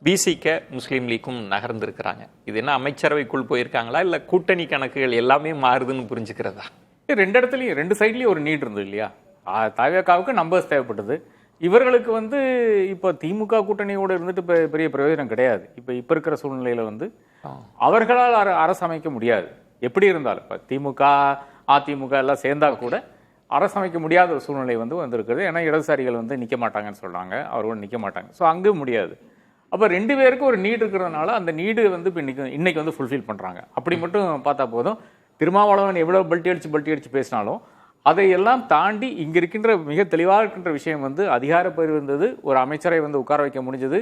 பிசிக முஸ்லீம் லீக்கும் நகர்ந்திருக்கிறாங்க. இது என்ன அமைச்சரவைக்குள் போயிருக்காங்களா இல்ல கூட்டணி கணக்குகள் எல்லாமே மாறுதுன்னு புரிஞ்சுக்கிறதா? ரெண்டு இடத்துலயும் ரெண்டு சைட்லயும் ஒரு நீட் இருந்தது இல்லையா? தவேகாவுக்கு நம்பர்ஸ் தேவைப்பட்டது. இவர்களுக்கு இப்போ திமுக கூட்டணியோட இருந்துட்டு பெரிய பிரயோஜனம் கிடையாது. இப்போ இருக்கிற சூழ்நிலையில அவர்களால் அரசு அமைக்க முடியாது. எப்படி இருந்தாலும் இப்போ திமுக அதிமுக எல்லாம் சேர்ந்தா கூட அரசு அமைக்க முடியாத ஒரு சூழ்நிலை வந்திருக்குது. ஏன்னா இடதுசாரிகள் நிற்க மாட்டாங்கன்னு சொல்றாங்க, அவர்கள் நிற்க மாட்டாங்க. ஸோ அங்கே முடியாது. அப்போ ரெண்டு பேருக்கு ஒரு நீடு இருக்கிறதுனால அந்த நீடு இப்போ இன்னைக்கு ஃபுல்ஃபில் பண்றாங்க. அப்படி மட்டும் பார்த்தா போதும். திருமாவளவன் எவ்வளவு பல்ட்டி அடிச்சு பேசினாலும் அதையெல்லாம் தாண்டி இங்க இருக்கின்ற மிக தெளிவாக இருக்கின்ற விஷயம் அதிகார பகிர்வு இருந்தது. ஒரு அமைச்சரை உட்கார வைக்க முடிஞ்சது.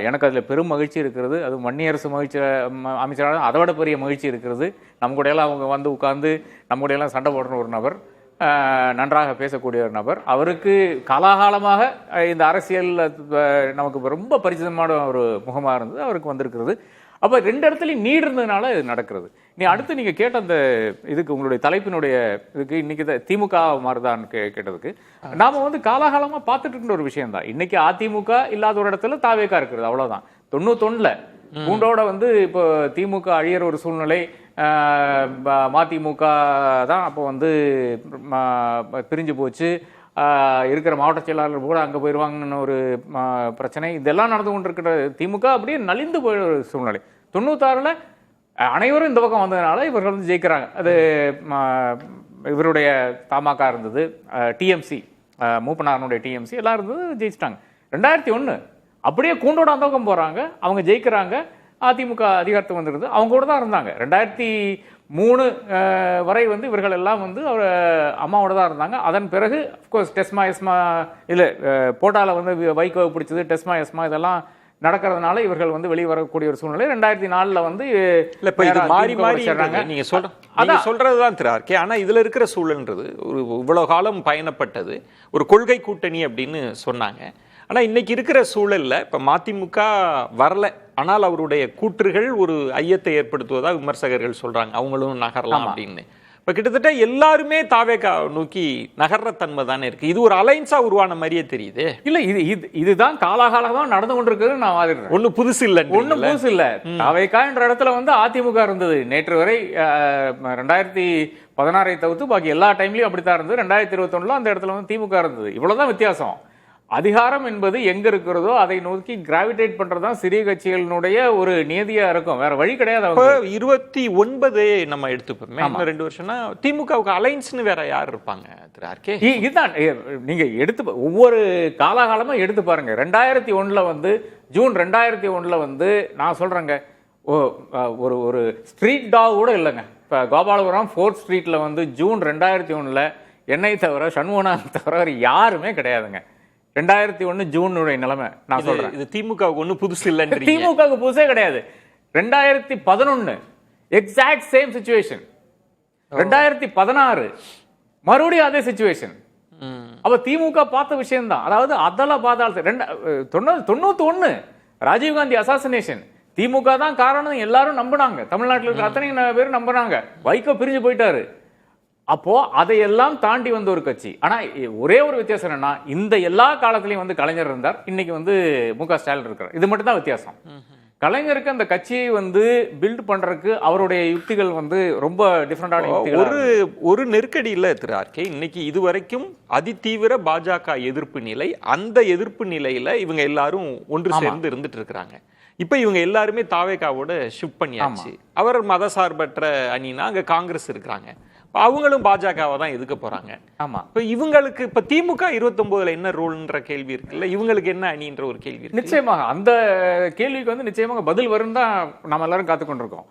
எனக்கு அதில் பெரும் மகிழ்ச்சி இருக்கிறது. அது மன்னியரசு அமைச்சராக அதை விட பெரிய மகிழ்ச்சி இருக்கிறது. நம்ம கூட எல்லாம் அவங்க உட்கார்ந்து நம்ம கூட எல்லாம் சண்டை போடுற ஒரு நபர், நன்றாக பேசக்கூடிய ஒரு நபர். அவருக்கு காலாகாலமாக இந்த அரசியல் நமக்கு ரொம்ப பரிச்சிதமான ஒரு முகமாக இருந்தது. அவருக்கு வந்திருக்கிறது. அப்போ ரெண்டு இடத்துலையும் நீட் இருந்ததுனால இது நடக்கிறது. அடுத்து நீங்க கேட்ட அந்த இதுக்கு உங்களுடைய தலைப்பினுடைய இதுக்கு இன்னைக்கு திமுக மாறுதான் கேட்டதுக்கு நாம காலாகாலமா பார்த்துட்டு இருக்கிற ஒரு விஷயம் தான். இன்னைக்கு அதிமுக இல்லாத ஒரு இடத்துல தாவேகா இருக்கிறது, அவ்வளவுதான். 91ல பூண்டோட இப்போ திமுக அழியிற ஒரு சூழ்நிலை. மதிமுக தான் அப்போ பிரிஞ்சு போச்சு. இருக்கிற மாவட்ட செயலாளர் கூட அங்கே போயிடுவாங்கன்னு ஒரு பிரச்சனை. இதெல்லாம் நடந்து கொண்டு இருக்கிற திமுக அப்படியே நலிந்து போயிட ஒரு சூழ்நிலை. 96ல் அனைவரும் இந்த பக்கம் வந்ததுனால இவர்கள் ஜெயிக்கிறாங்க. அது இவருடைய தமாக இருந்தது, டிஎம்சி மூப்பனாரனுடைய டிஎம்சி எல்லாம் இருந்தது, ஜெயிச்சிட்டாங்க. 2001 அப்படியே கூண்டோட அந்த பக்கம் போறாங்க, அவங்க ஜெயிக்கிறாங்க. அதிமுக அதிகாரத்துக்கு வந்துருது, அவங்க கூட தான் இருந்தாங்க. 2003 வரை இவர்கள் எல்லாம் அவர் அம்மாவோட தான் இருந்தாங்க. அதன் பிறகு அஃப்கோர்ஸ் டெஸ்மா எஸ்மா இல்லை போட்டால வைகோ பிடிச்சது, டெஸ்மா எஸ்மா இதெல்லாம் நடக்கிறதுனால இவர்கள் வெளியே வரக்கூடிய ஒரு சூழ்நிலை. 2004 மாறி மாறி நீங்க சொல்றதுதான் திரு. ஆனா இதுல இருக்கிற சூழல்ன்றது ஒரு இவ்வளவு காலம் பயணப்பட்டது ஒரு கொள்கை கூட்டணி அப்படின்னு சொன்னாங்க. ஆனா இன்னைக்கு இருக்கிற சூழல்ல இப்ப மதிமுக வரல, ஆனால் அவருடைய கூற்றுகள் ஒரு ஐயத்தை ஏற்படுத்துவதா விமர்சகர்கள் சொல்றாங்க. அவங்களும் நகரலாம் அப்படின்னு. இப்ப கிட்டத்தட்ட எல்லாருமே தாவேகா நோக்கி நகர்ற தன்மை தானே இருக்கு. இது ஒரு அலைன்ஸா உருவான மாதிரியே தெரியுது. இல்ல இதுதான் காலாகாலம் நடந்து கொண்டிருக்கிறது. நான் வாதிடுறேன். ஒண்ணு புதுசு இல்ல, ஒண்ணும் புதுசு இல்ல. தாவேகா என்ற இடத்துல அதிமுக இருந்தது நேற்று வரை. 2016 தவிர்த்து பாக்கி எல்லா டைம்லயும் அப்படித்தான் இருந்தது. 2021 அந்த இடத்துல திமுக இருந்தது. இவ்வளவுதான் வித்தியாசம். அதிகாரம் என்பது எங்க இருக்கிறதோ அதை நோக்கி கிராவிடேட் பண்றதுதான் சிறிய கட்சிகளினுடைய ஒரு நியதியா இருக்கும். வேற வழி கிடையாது. 29 நம்ம எடுத்துப்போமே, 2 வருஷம்னா திமுகவுக்கு அலைன்ஸ்னு வேற யார் இருப்பாங்க? இதுதான் நீங்க எடுத்து ஒவ்வொரு காலகாலமா எடுத்து பாருங்க. 2001 ஜூன் 2001 நான் சொல்றேங்க, ஒரு ஸ்ட்ரீட் டாக் கூட இல்லைங்க. இப்ப கோபாலபுரம் 4th ஸ்ட்ரீட்ல ஜூன் 2001 என்னை தவிர சண்முகநாத் தவிர யாருமே கிடையாதுங்க. 2001 ஜூனுடைய நிலைமை நான் சொல்றேன். இது திமுகவுக்கு ஒன்றும் புதுசு இல்லை. திமுகவுக்கு புதுசே கிடையாது. 2011 எக்ஸாக்ட் சேம் சிச்சுவேஷன். 2016 மறுபடியும் அதே சிச்சுவேஷன். அப்ப திமுக பார்த்த விஷயம் தான். அதாவது அதெல்லாம் பார்த்தாலும் 91 ராஜீவ்காந்தி அசாசினேஷன் திமுக தான் காரணம் எல்லாரும் நம்பினாங்க. தமிழ்நாட்டில் இருக்கிற அத்தனை பேர் நம்பினாங்க. வைகோ பிரிஞ்சு போயிட்டாரு. அப்போ அதையெல்லாம் தாண்டி ஒரு கட்சி. ஆனா ஒரே ஒரு வித்தியாசம் என்னன்னா, இந்த எல்லா காலத்திலையும் கலைஞர் இருந்தார், இன்னைக்கு மு.க. ஸ்டாலின் இருக்கிறார். இது மட்டும் தான் வித்தியாசம். கலைஞருக்கு அந்த கட்சியை பில்ட் பண்றதுக்கு அவருடைய யுக்திகள் ரொம்ப டிஃபரெண்டான ஒரு நெருக்கடி இல்ல திரு ஆர்கே. இன்னைக்கு இதுவரைக்கும் அதிதீவிர பாஜக எதிர்ப்பு நிலை, அந்த எதிர்ப்பு நிலையில இவங்க எல்லாரும் ஒன்று சேர்ந்து இருந்துட்டு இருக்கிறாங்க. இப்ப இவங்க எல்லாருமே தாவேகாவோட ஷிஃப்ட் பண்ணியாச்சு. அவர் மதசார்பற்ற அணினா அங்க காங்கிரஸ் இருக்கிறாங்க, அவங்களும் பாஜகவை தான் எதுக்க போறாங்க. ஆமா, இப்ப இவங்களுக்கு இப்ப திமுக 29ல என்ன ரோல்ன்ற கேள்வி இருக்குல்ல, இவங்களுக்கு என்ன அணின்ற ஒரு கேள்வி இருக்கு. நிச்சயமாக அந்த கேள்விக்கு நிச்சயமாக பதில் வரும் தான் நம்ம எல்லாரும் காத்துக்கொண்டிருக்கோம்.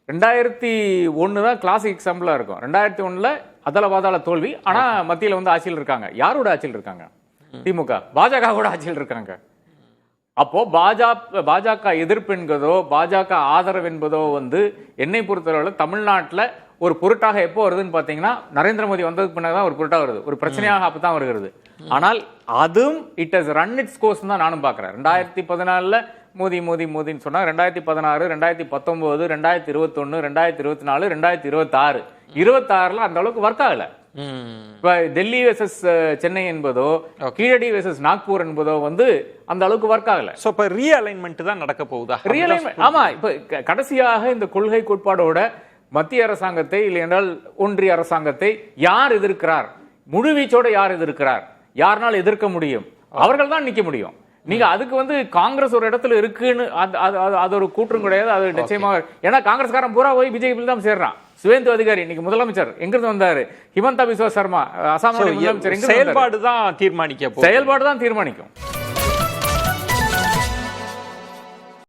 2001 தான் கிளாசிக் எக்ஸாம்பிளா இருக்கும். 2001 அதல பாதாள தோல்வி. ஆனா மத்தியில ஆட்சியில் இருக்காங்க. யாரோட ஆட்சியில் இருக்காங்க? திமுக. பாஜக கூட ஆட்சியில் இருக்காங்க. அப்போ பாஜக எதிர்ப்பு என்பதோ பாஜக ஆதரவு என்பதோ என்னை பொறுத்தவரை தமிழ்நாட்டில் ஒரு பொருட்டாக எப்போ வருதுன்னு பாத்தீங்கன்னா, நரேந்திர மோடி வந்ததுக்கு பின்னதான் ஒரு பொருட்டா வருது, ஒரு பிரச்சனையாக அப்பதான் வருகிறது. ஆனால் அதுவும் it has run it's course தான் நானும் பாக்குறேன். 2014 மோதின்னு சொன்னா 2016, 2019, 2021, 2024, 2026 26ல அந்த அளவுக்கு ஒர்க் ஆகல. இப்ப டெல்லி வெர்சஸ் சென்னை என்பதோ கீழடி வெர்சஸ் நாக்பூர் என்பதோ வந்து அந்த அளவுக்கு ஒர்க் ஆகல. சோ இப்ப ரீஅலைன்மெண்ட் தான் நடக்க போகுதா? ரீஅலைன்மெண்ட், ஆமா. இப்ப கடைசியாக இந்த கொள்கை கோட்பாடோட மத்திய அரசாங்கத்தை இல்லை என்றால் ஒன்றிய அரசாங்கத்தை யார் எதிர்க்கிறார், முழுவீச்சோட யார் எதிர்க்கிறார், யாருனால் எதிர்க்க முடியும், அவர்கள் தான் நிக்க முடியும். நீங்க அதுக்கு வந்து காங்கிரஸ் ஒரு இடத்துல இருக்குன்னு அது ஒரு கூற்றும் கிடையாது. அது நிச்சயமாக, ஏன்னா காங்கிரஸ்காரன் பூரா போய் பிஜேபி தான் சேர்றான். சுவேந்து அதிகாரி இன்னைக்கு முதலமைச்சர் எங்கிருந்து வந்தாரு? ஹிமந்தா பிஸ்வா சர்மா அசாம் முதலமைச்சர். செயல்பாடு தான் தீர்மானிக்கும்.